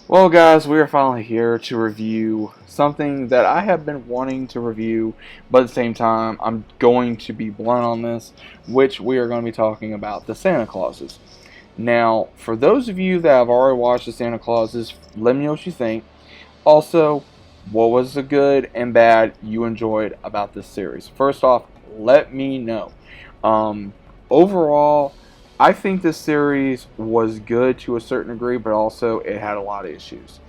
Well, guys, we are finally here to review something that I have been wanting to review, but at the same time, I'm going to be blunt on this, which we are going to be talking about the Santa Clauses. Now, for those of you that have already watched the Santa Clauses, let me know what you think. Also, what was the good and bad you enjoyed about this series? First off, let me know. Um, Overall, I think this series was good to a certain degree, but also it had a lot of issues.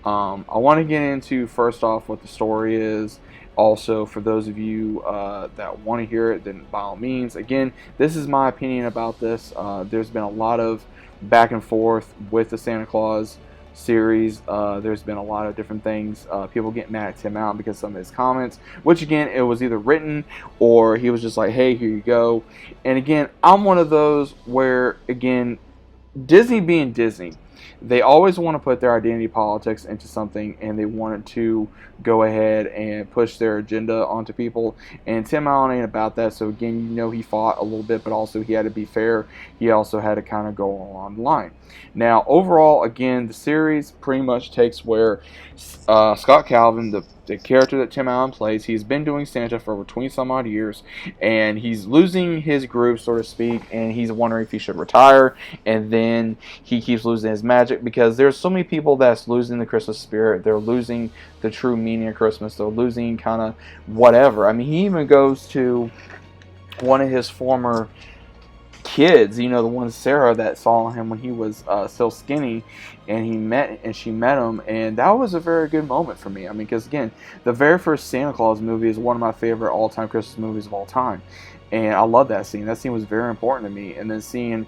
I want to get into first off what the story is. Also, for those of you that want to hear it, then by all means, again, this is my opinion about this. There's been a lot of back and forth with the Santa Claus series. There's been a lot of different things. People get mad at Tim Allen because of some of his comments, which again, it was either written or he was just like, hey, here you go. And again, I'm one of those where, again, Disney being Disney, they always want to put their identity politics into something, and they wanted to go ahead and push their agenda onto people. And Tim Allen ain't about that. So again, he fought a little bit, but also he had to be fair. He also had to kind of go along the line. Now, overall, again, the series pretty much takes where Scott Calvin, the character that Tim Allen plays, he's been doing Santa for over 20 some odd years, and he's losing his groove, so to speak, and he's wondering if he should retire. And then he keeps losing his magic because there's so many people that's losing the Christmas spirit. They're losing the true meaning of Christmas. They're losing kind of whatever. I mean, he even goes to one of his former kids, the one Sarah that saw him when he was still skinny, and she met him, and that was a very good moment for me. I mean, because again, the very first Santa Claus movie is one of my favorite all-time Christmas movies of all time, and I love that scene. That scene was very important to me. And then seeing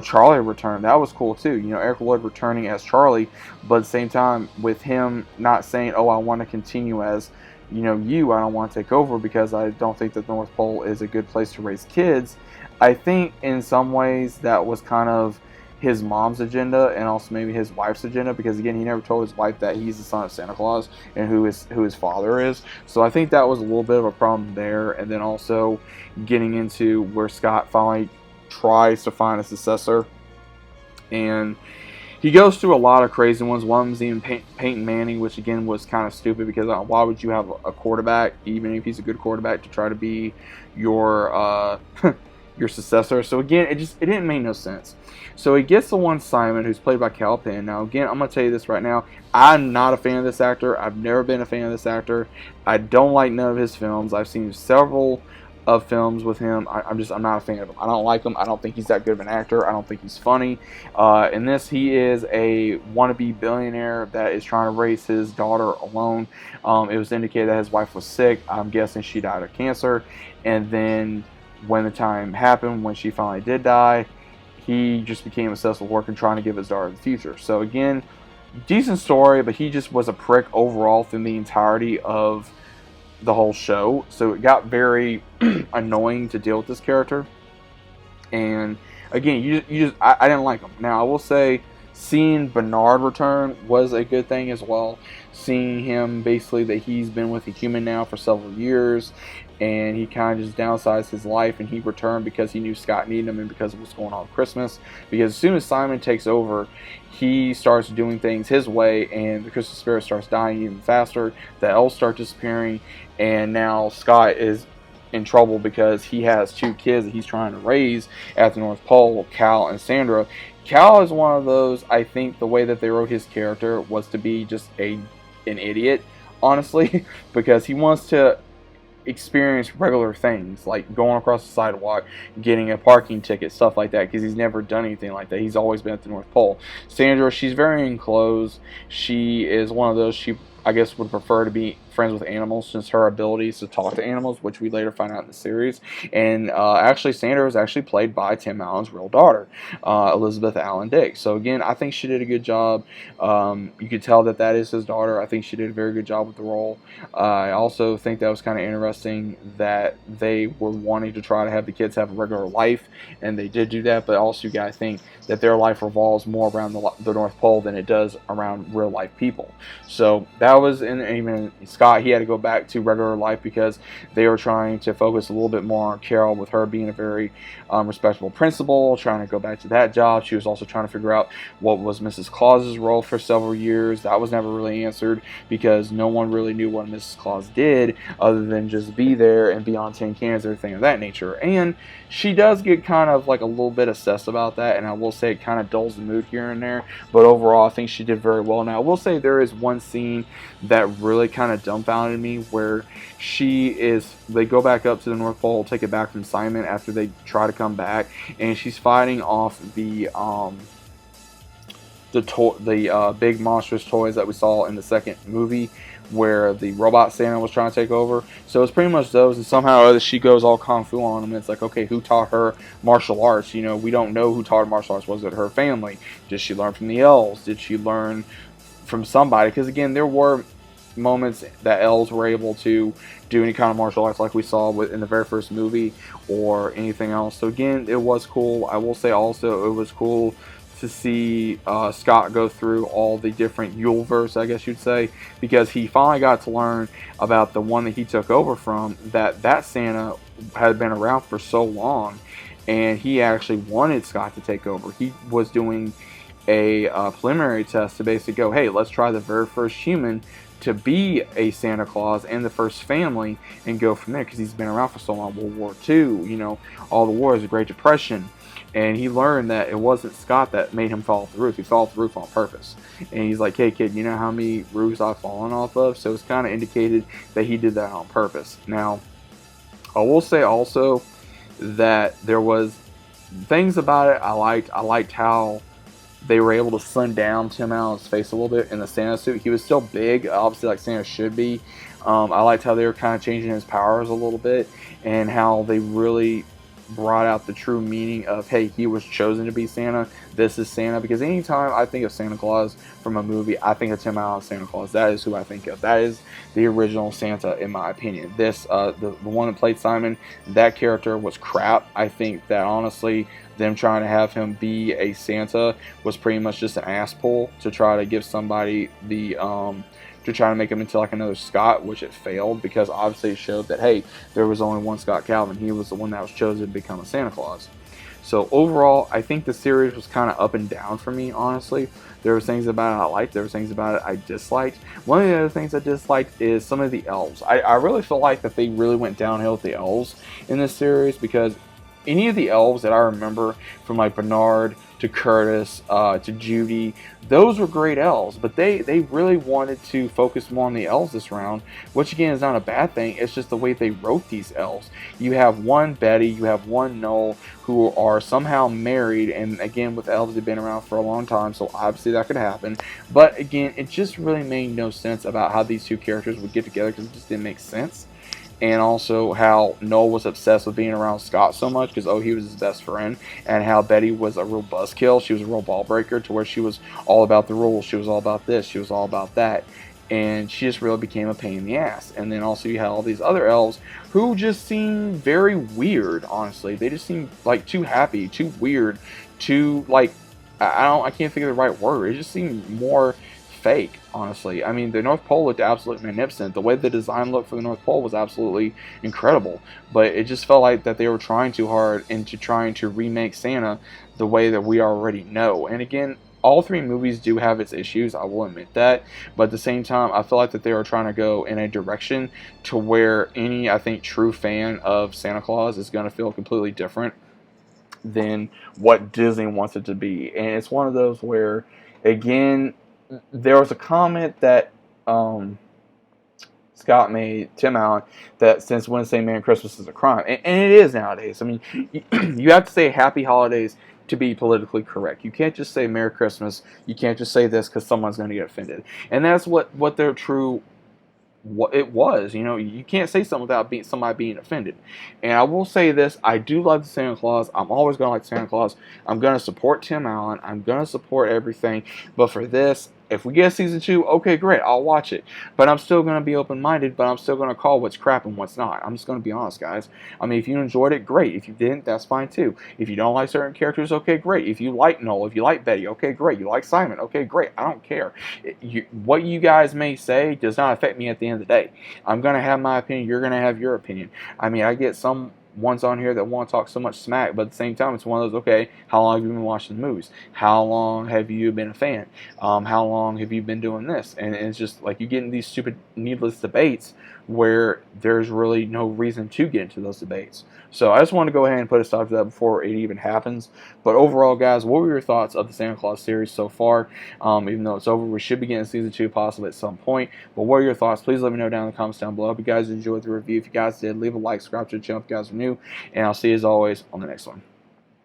Charlie return, that was cool too. Eric Lloyd returning as Charlie, but at the same time with him not saying, "Oh, I want to continue as." I don't want to take over because I don't think that the North Pole is a good place to raise kids. I think in some ways that was kind of his mom's agenda and also maybe his wife's agenda, because again, he never told his wife that he's the son of Santa Claus and who his father is. So I think that was a little bit of a problem there. And then also getting into where Scott finally tries to find a successor, and he goes through a lot of crazy ones. One of them is even Peyton Manning, which again was kind of stupid because why would you have a quarterback, even if he's a good quarterback, to try to be your your successor? So again, it didn't make no sense. So he gets the one Simon, who's played by Cal Penn. Now again, I'm gonna tell you this right now. I'm not a fan of this actor. I've never been a fan of this actor. I don't like none of his films. I've seen several of films with him. I'm not a fan of him. I don't like him. I don't think he's that good of an actor. I don't think he's funny. In this, he is a wannabe billionaire that is trying to raise his daughter alone. It was indicated that his wife was sick. I'm guessing she died of cancer. And then when the time happened, when she finally did die, he just became obsessed with work and trying to give his daughter the future. So again, decent story, but he just was a prick overall through the entirety of the whole show. So it got very annoying to deal with this character. And again, I didn't like him. Now I will say, seeing Bernard return was a good thing as well. Seeing him, basically, that he's been with a human now for several years, and he kind of just downsized his life, and he returned because he knew Scott needed him and because of what's going on with Christmas. Because as soon as Simon takes over, he starts doing things his way, and the Christmas spirit starts dying even faster. The elves start disappearing, and now Scott is in trouble because he has two kids that he's trying to raise at the North Pole, Cal and Sandra. Cal is one of those, I think the way that they wrote his character was to be just an idiot, honestly, because he wants to experience regular things like going across the sidewalk, getting a parking ticket, stuff like that, because he's never done anything like that. He's always been at the North Pole. Sandra, she's very enclosed. She is one of those, she I guess would prefer to be friends with animals, since her abilities to talk to animals, which we later find out in the series. And actually, Sandra was actually played by Tim Allen's real daughter, Elizabeth Allen Dick. So again, I think she did a good job. You could tell that that is his daughter. I think she did a very good job with the role. I also think that was kind of interesting that they were wanting to try to have the kids have a regular life, and they did do that. But also, you got to think that their life revolves more around the North Pole than it does around real life people. So that that was, and even Scott, he had to go back to regular life because they were trying to focus a little bit more on Carol, with her being a very respectable principal, trying to go back to that job. She was also trying to figure out what was Mrs. Claus's role for several years. That was never really answered because no one really knew what Mrs. Claus did other than just be there and be on tin cans, everything of that nature. And she does get kind of like a little bit obsessed about that, and I will say it kind of dulls the mood here and there, but overall I think she did very well. Now I will say there is one scene that really kind of dumbfounded me, where they go back up to the North Pole, take it back from Simon after they try to come back, and she's fighting off the big monstrous toys that we saw in the second movie, where the robot Santa was trying to take over. So it's pretty much those, and somehow or other she goes all kung fu on them. And it's like, okay, who taught her martial arts? You know, we don't know who taught her martial arts. Was it her family? Did she learn from the elves? Did she learn from somebody? Because again, there were moments that elves were able to do any kind of martial arts like we saw in the very first movie or anything else. So again, it was cool. I will say also it was cool to see Scott go through all the different Yuleverse, I guess you'd say, because he finally got to learn about the one that he took over from, that Santa had been around for so long, and he actually wanted Scott to take over. He was doing a preliminary test to basically go, hey, let's try the very first human to be a Santa Claus and the first family and go from there, because he's been around for so long. World War II, you know, all the wars, the Great Depression. And he learned that it wasn't Scott that made him fall off the roof. He fell off the roof on purpose. And he's like, hey kid, you know how many roofs I've fallen off of? So it's kind of indicated that he did that on purpose. Now, I will say also that there was things about it I liked. I liked how they were able to slim down Tim Allen's face a little bit in the Santa suit. He was still big, obviously, like Santa should be. I liked how they were kind of changing his powers a little bit, and how they really brought out the true meaning of, hey, he was chosen to be Santa. This is Santa. Because anytime I think of Santa Claus from a movie, I think of Tim Allen's Santa Claus. That is who I think of. That is the original Santa, in my opinion. This, the one that played Simon, that character was crap. I think that honestly, them trying to have him be a Santa was pretty much just an ass pull to try to give somebody the to try to make him into like another Scott, which it failed, because obviously it showed that, hey, there was only one Scott Calvin. He was the one that was chosen to become a Santa Claus. So overall, I think the series was kind of up and down for me, honestly. There were things about it I liked. There were things about it I disliked. One of the other things I disliked is some of the elves. I really feel like that they really went downhill with the elves in this series, because any of the elves that I remember, from like Bernard to Curtis to Judy, those were great elves, but they really wanted to focus more on the elves this round, which again is not a bad thing. It's just the way they wrote these elves. You have one Betty, you have one Noel, who are somehow married, and again, with elves, they've been around for a long time, so obviously that could happen. But again, it just really made no sense about how these two characters would get together, because it just didn't make sense. And also how Noel was obsessed with being around Scott so much because, oh, he was his best friend, and how Betty was a real buzzkill. She was a real ball breaker, to where she was all about the rules. She was all about this. She was all about that. And she just really became a pain in the ass. And then also you had all these other elves who just seemed very weird, honestly. They just seemed like too happy, too weird, too, like, I can't think of the right word. It just seemed more fake, honestly. I mean, the North Pole looked absolutely magnificent. The way the design looked for the North Pole was absolutely incredible, but it just felt like that they were trying too hard into trying to remake Santa the way that we already know. And again, all three movies do have its issues, I will admit that, but at the same time, I feel like that they were trying to go in a direction to where any, I think, true fan of Santa Claus is going to feel completely different than what Disney wants it to be. And it's one of those where, again, there was a comment that Scott made, Tim Allen, that since when saying Merry Christmas is a crime. And it is nowadays. I mean, you have to say Happy Holidays to be politically correct. You can't just say Merry Christmas. You can't just say this because someone's going to get offended. And that's what their true, what it was. You know, you can't say something without somebody being offended. And I will say this, I do love the Santa Claus. I'm always going to like Santa Claus. I'm going to support Tim Allen. I'm going to support everything. But for this, If we get season 2, okay, great, I'll watch it. But I'm still going to be open-minded, but I'm still going to call what's crap and what's not. I'm just going to be honest, guys. I mean, if you enjoyed it, great. If you didn't, that's fine too. If you don't like certain characters, okay, great. If you like Noel, if you like Betty, okay, great. You like Simon, okay, great. I don't care. What you guys may say does not affect me at the end of the day. I'm going to have my opinion. You're going to have your opinion. I mean, I get some ones on here that want to talk so much smack, but at the same time, it's one of those, okay, how long have you been watching the movies? How long have you been a fan? How long have you been doing this? And it's just like you get in these stupid, needless debates where there's really no reason to get into those debates. So I just want to go ahead and put a stop to that before it even happens. But overall, guys, what were your thoughts of the Santa Claus series so far? Even though it's over, we should be getting season 2 possibly at some point. But what are your thoughts? Please let me know down in the comments down below. I hope you guys enjoyed the review. If you guys did, leave a like, subscribe to the channel if you guys are new. And I'll see you as always on the next one.